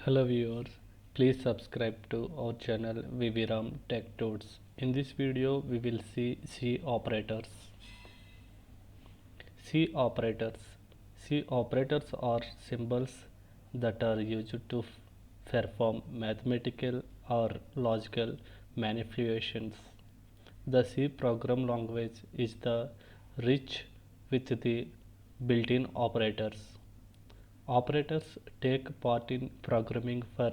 Hello viewers, please subscribe to our channel Viviram Tech Tuts. In this video we will see C operators. C operators. C operators are symbols that are used to perform mathematical or logical manipulations. The C program language is the rich with the built-in operators. Operators take part in programming for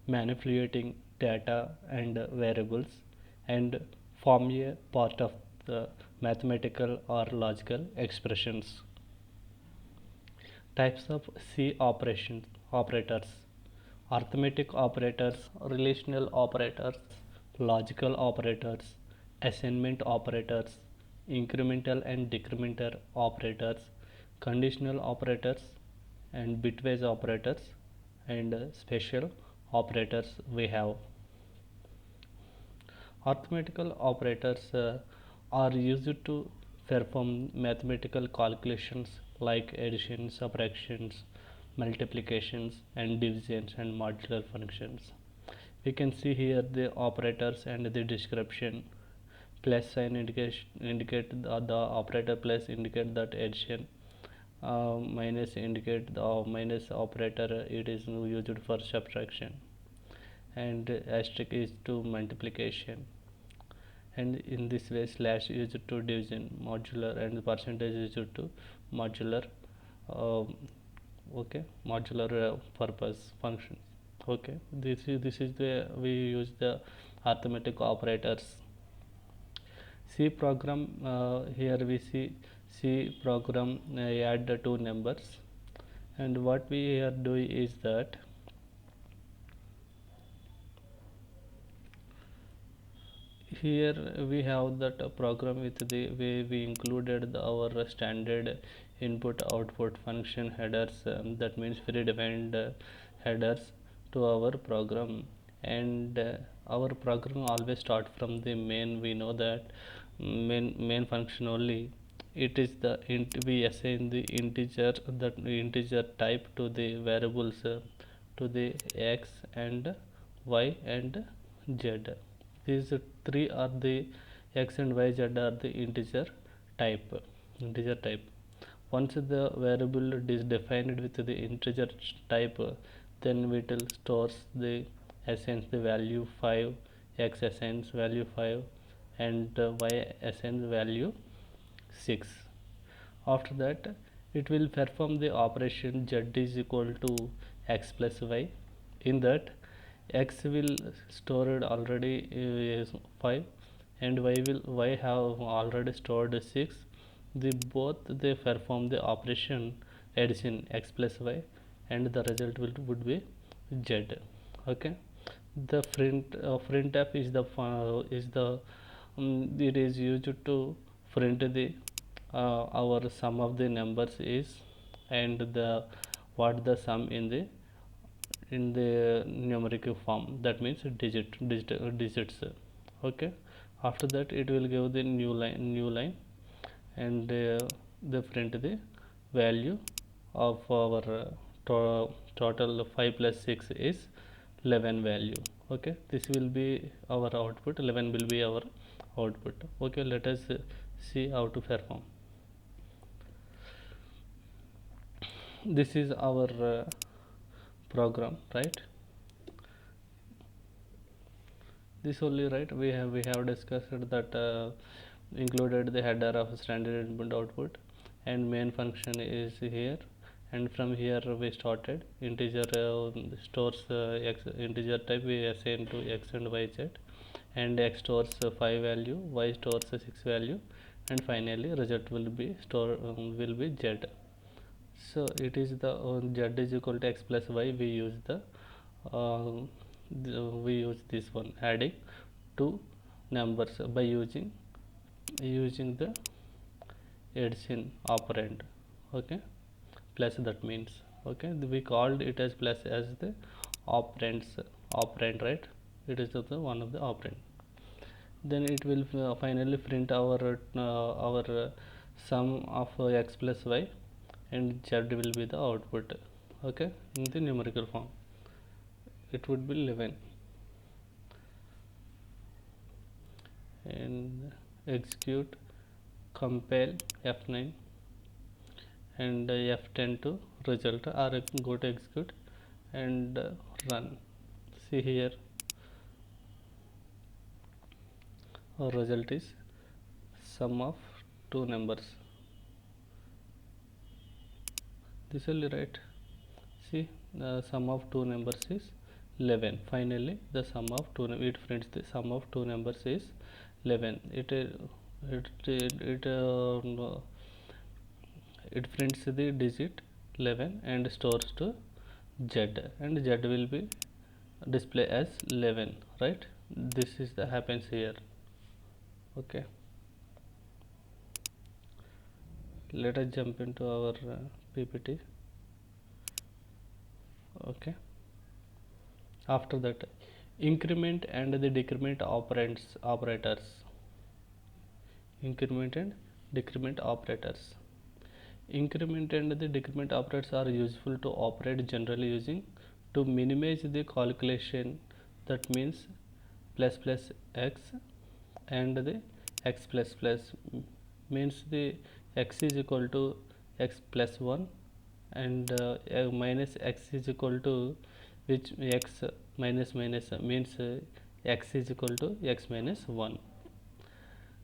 manipulating data and variables and form a part of the mathematical or logical expressions. Types of C operators: arithmetic operators, relational operators, logical operators, assignment operators, incremental and decremental operators, conditional operators, and bitwise operators, and special operators we have. Arithmetical operators are used to perform mathematical calculations like addition, subtractions, multiplications, and divisions and modular functions. We can see here the operators and the description. Plus sign indicate the operator plus indicate that addition, minus indicate the minus operator, it is used for subtraction, and asterisk is to multiplication, and in this way slash used to division, modular and percentage used to modular, uh, okay, modular purpose functions. Okay, this is the we use the arithmetic operators. C program, here we see C program add the two numbers, and what we are doing is that here we have that program with the way we included our standard input output function headers, that means predefined headers to our program, and our program always start from the main. We know that main function only, it is the we assign the integer, that integer type to the variables, to the x and y and z. These three are the x and y z are the integer type. Once the variable is defined with the integer type, then it will stores the assigns the value 5, x assigns value 5, and y assigns value 6. After that it will perform the operation z is equal to x plus y. In that, x will stored already is 5, and y have already stored 6. The both they perform the operation addition x plus y, and the result would be z. Okay, the printf it is used to print the our sum of the numbers is, and the what the sum in the numeric form, that means digits. Okay, after that it will give the new line, and they print the value of our total 5 plus 6 is 11 value. Okay, this will be our output, 11 will be our output. Okay, let us see how to perform. This is our program, right? This only, right? We have discussed that included the header of standard input output, and main function is here, and from here we started integer, stores integer type we assign to x and y z, and x stores 5 value, y stores 6 value, and finally result will be z. So it is the z is equal to x plus y. Uh, we use this one, adding two numbers by using the addition operand. Okay, plus, that means, okay, we called it as plus as the operand, right? It is the one of the operand. Then it will finally print our sum of x plus y, and z will be the output. Okay, in the numerical form. it would be 11. And execute, compile F9 and F10 to result, or go to execute and run. See here, our result is sum of two numbers. This will be right. See, the sum of two numbers is 11. Finally, the sum of two, it prints the sum of two numbers is 11. It prints the digit 11 and stores to Z, and Z will be display as 11, right? This is the happens here. Okay, let us jump into our PPT. Okay, after that, increment and the decrement operators. Increment and decrement operators. Increment and the decrement operators are useful to operate generally using to minimize the calculation, that means plus plus x and the x plus plus means the x is equal to x plus 1 and minus x is equal to which x minus minus means x is equal to x minus 1.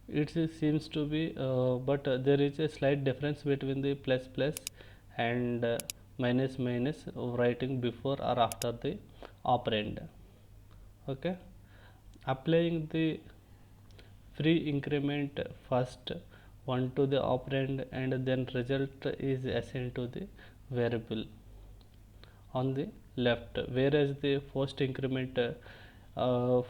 It seems to be but there is a slight difference between the plus plus and minus minus writing before or after the operand. Okay, applying the free increment first one to the operand and then result is assigned to the variable on the left, whereas the first increment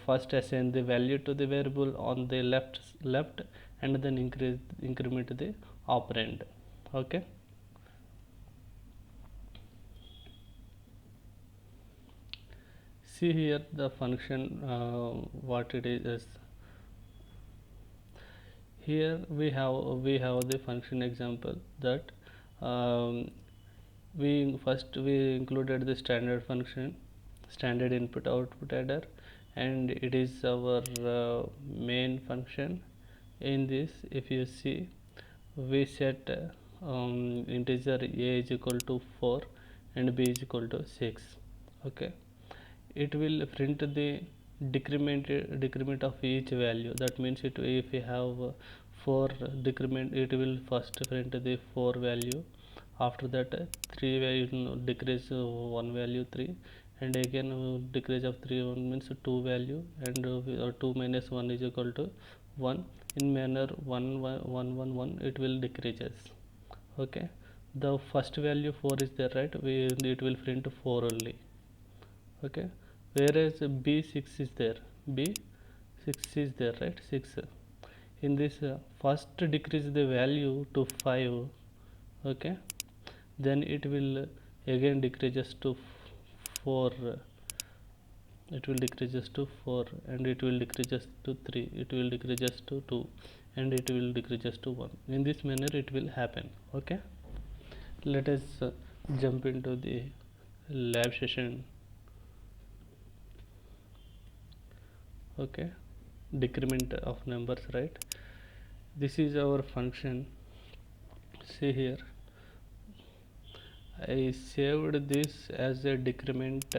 first assign the value to the variable on the left and then increment the operand. Okay, see here the function what it is. Here we have the function example that we included the standard function, standard input output adder, and it is our main function. In this, if you see, we set integer a is equal to 4 and b is equal to 6. Okay, it will print the decrement of each value. That means if we have 4 decrement, it will first print the 4 value. After that 3 value decrease 1 value 3, and again decrease of 3 1 means 2 value, and 2 minus 1 is equal to 1. In manner 1 1 1 1 1 it will decreases. Okay, the first value 4 is there, right? It will print 4 only. Okay, whereas b6 is there, b6 is there, right? 6 in this first decrease the value to 5. Okay, then it will again decreases to 4, it will decreases to 4, and it will decreases to 3, it will decreases to 2, and it will decreases to 1. In this manner it will happen. Okay, let us jump into the lab session. Okay, decrement of numbers, right? This is our function. See here, I saved this as a decrement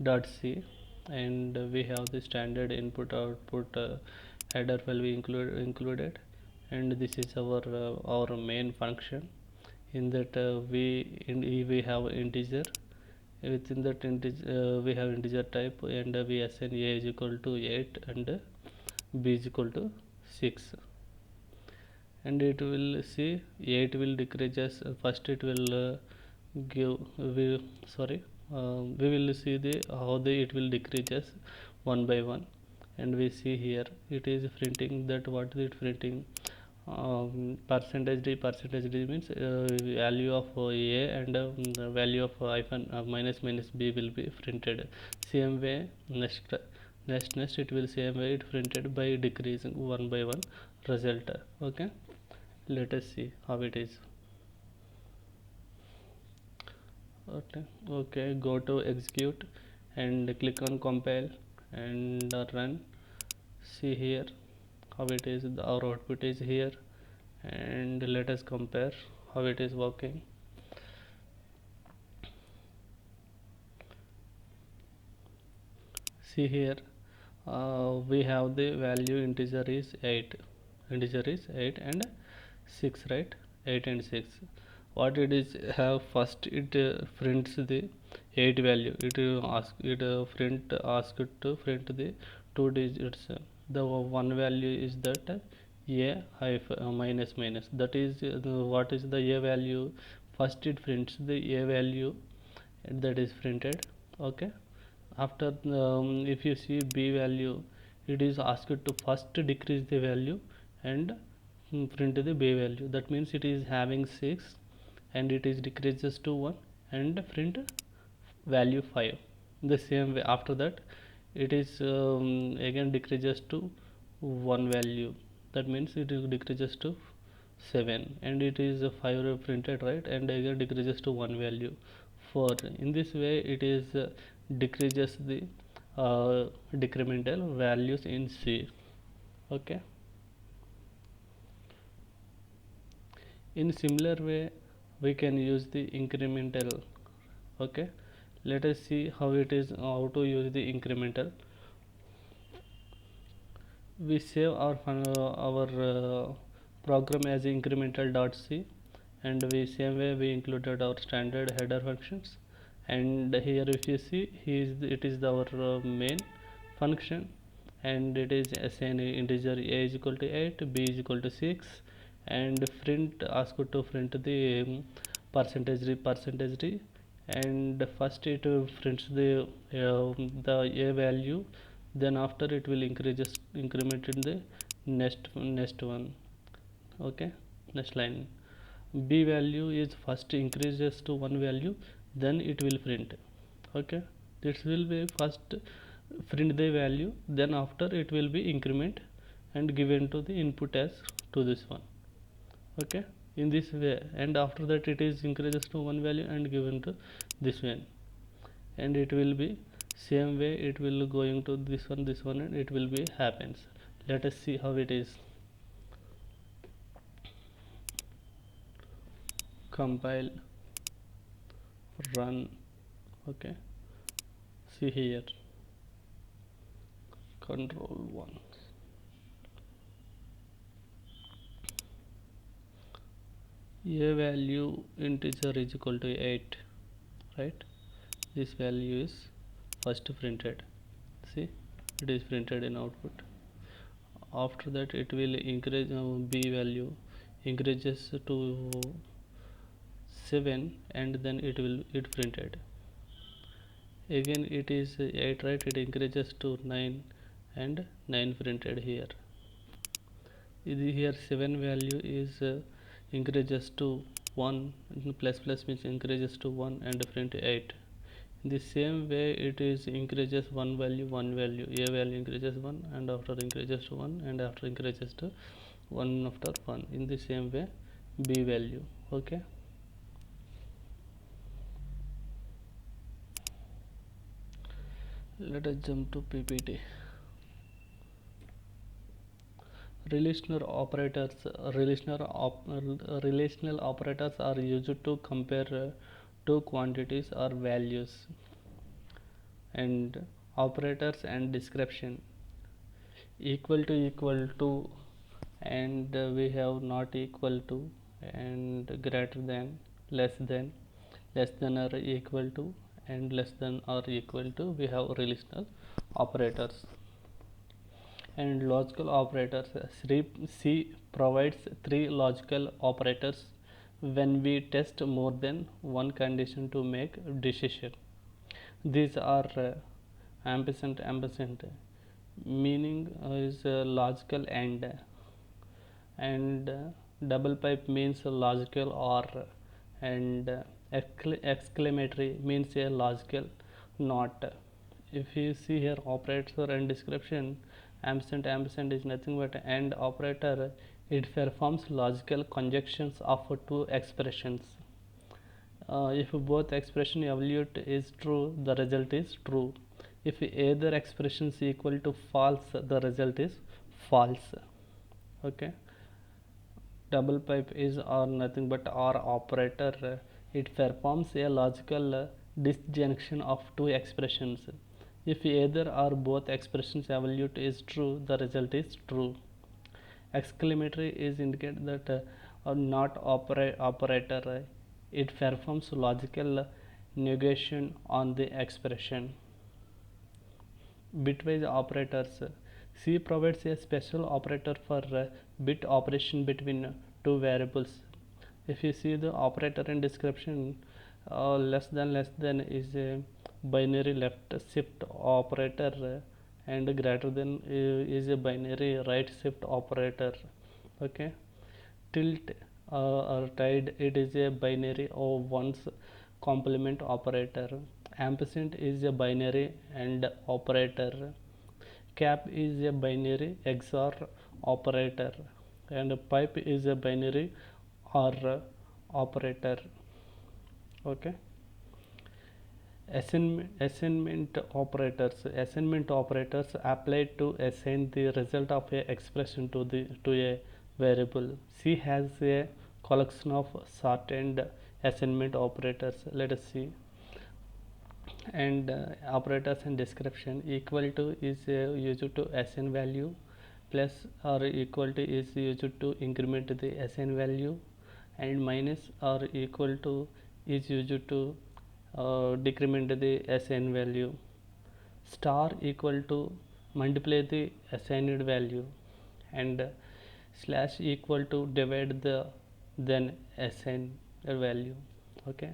dot c, and we have the standard input output header file we included, and this is our main function. In that we have integer. Within that integer we have integer type, and we assign a is equal to 8 and b is equal to 6, and it will see 8 will decreases first. It will we will see the how it will decreases one by one, and we see here it is printing that what is it printing, percentage d means value of a, and the value of hyphen minus minus b will be printed. Same way next it will same way it printed by decreasing one by one result. Okay, let us see how it is. Okay, go to execute and click on compile and run. See here how it is, our output is here, and let us compare how it is working. See here, we have the value integer is 8, and 6, right? 8 and 6. What it is have first, it prints the 8 value. It ask it print ask it to print the 2 digits. The one value is that a minus minus, that is what is the a value. First it prints the a value, that is printed. Okay, after if you see b value, it is asked to first decrease the value and print the b value. That means it is having 6 and it is decreases to 1 and print value 5. The same way after that it is again decreases to 1 value, that means it is decreases to 7 and it is 5 printed, right? And again decreases to 1 value 4. In this way it is decreases the decremental values in C. Okay, in similar way we can use the incremental. Okay, let us see how it is, how to use the incremental. We save our program as incremental.c, and we same way we included our standard header functions. And here if you see, it is our main function, and it is assign integer a is equal to 8, b is equal to 6, and print ask to print the percentage d, and first it prints the a value, then after it will increment in the next one. Okay, next line, b value is first increases to one value, then it will print. Okay, this will be first print the value, then after it will be increment and given to the input as to this one. Okay, in this way, and after that it is increases to one value and given to this one, and it will be same way, it will going to this one, and it will be happens. Let us see how it is. Compile, run. Okay, see here, control 1, a value integer is equal to 8, right? This value is first printed. See, it is printed in output. After that it will increase, b value increases to 7, and then it printed. Again it is 8, right? It increases to 9 and 9 printed here. Here 7 value is increases to 1, plus plus means increases to 1 and print 8. In the same way it is increases one value, a value increases 1 and after increases to 1 and after increases to 1 after 1. In the same way b value. Okay, let us jump to ppt. Relational operators are used to compare two quantities or values. And operators and description: equal to, and we have not equal to, and greater than, less than or equal to, and less than or equal to. We have relational operators. And logical operators, C provides three logical operators when we test more than one condition to make decision. These are ampersand, meaning is logical and double pipe means logical or, and exclamatory means a logical not. If you see here operator and description, ampersand is nothing but and operator. It performs logical conjunctions of two expressions. If both expression evaluate is true, the result is true. If either expression is equal to false, the result is false. Okay. Double pipe is or nothing but or operator. It performs a logical disjunction of two expressions. If either or both expressions evaluate is true, the result is true. Exclamatory is indicate that or not operator. It performs logical negation on the expression. Bitwise operators. C provides a special operator for bit operation between two variables. If you see the operator in description, less than is a binary left shift operator, and greater than is a binary right shift operator. Okay. Tilt or tide, it is a binary or ones complement operator. Ampersand is a binary and operator. Cap is a binary XOR operator, and pipe is a binary OR operator. Okay. Assignment operators apply to assign the result of a expression to a variable. C has a collection of shortened assignment operators. Let us see. And operators and description. Equal to is used to assign value, plus or equal to is used to increment the assign value, and minus or equal to is used to decrement the assign value. Star equal to multiply the assigned value, and slash equal to divide the then assigned value. Okay.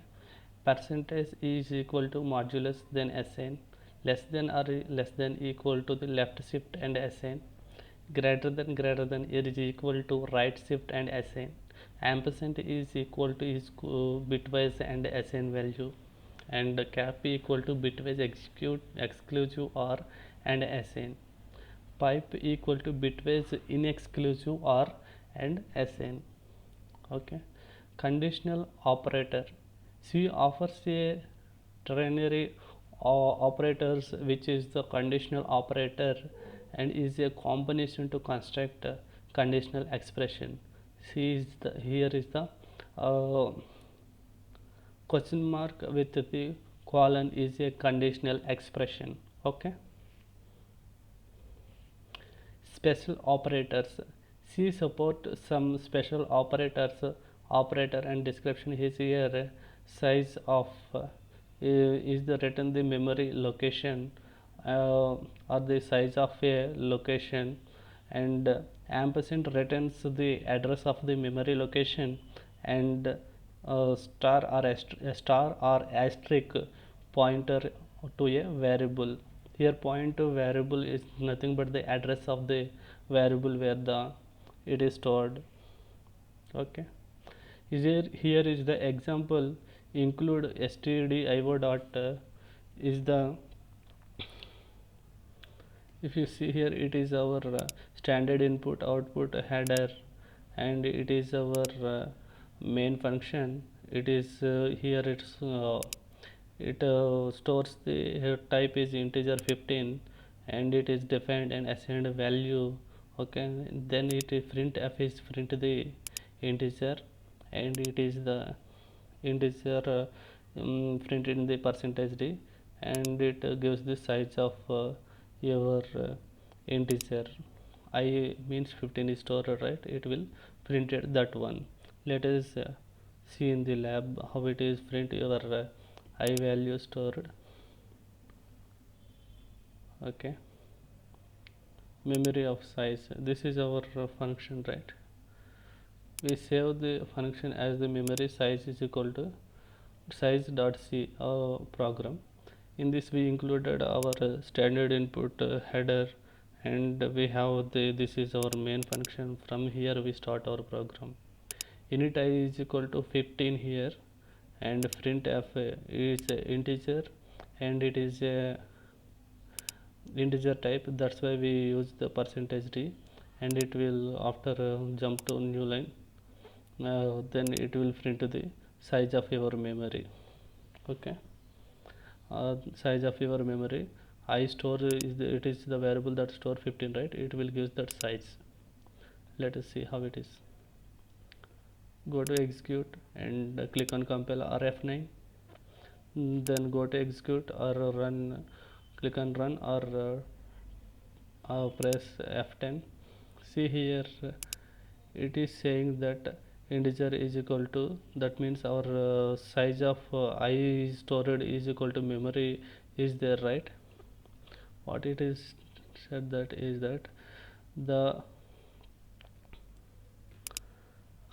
Percentage is equal to modulus then assign. Less than or less than equal to the left shift and assign. Greater than it is equal to right shift and assign. Ampersand is equal to is bitwise and assign value, and cap equal to bitwise execute exclusive or and assign. Pipe equal to bitwise inexclusive or and assign. Okay. Conditional operator. C offers a ternary operators, which is the conditional operator and is a combination to construct a conditional expression. C is the here is the question mark with the colon is a conditional expression. Okay. Special operators. C support some special operators. Operator and description is here. Size of is the written the memory location, or the size of a location, and ampersand returns the address of the memory location, and star or asterisk pointer to a variable. Here point to variable is nothing but the address of the variable where the it is stored. Okay. Here is the example. Include stdio dot is the, if you see here, it is our standard input output header, and it is our main function. It is here it stores the type is integer 15, and it is defined and assigned value. Okay. Then it is printf is print the integer, and it is the integer printed in the percentage d, and it gives the size of your integer. I means 15 is stored, right? It will printed that one. Let us see in the lab how it is print your I value stored. Okay. Memory of size, this is our function, right? We save the function as the memory size is equal to size.c program. In this we included our standard input header, and we have the this is our main function. From here we start our program. Init I is equal to 15 here, and printf is integer, and it is a integer type, that's why we use the percentage d, and it will after jump to new line, then it will print the size of your memory. Okay, size of your memory. I store is it is the variable that store 15, right? It will give that size. Let us see how it is. Go to execute and click on compile or F9. Then go to execute or run, click on run or press F10. See here, it is saying that integer is equal to, that means our size of I stored is equal to memory is there, right? What it is said that is that the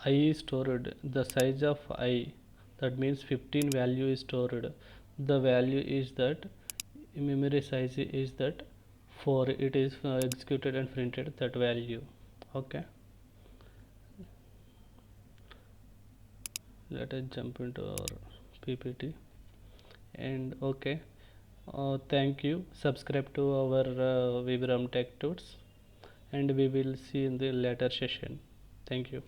I is stored, the size of I, that means 15 value is stored. The value is that memory size is that 4. It is executed and printed that value. Okay, let us jump into our PPT. And okay, thank you. Subscribe to our Vibram Tech Tools, and we will see in the later session. Thank you.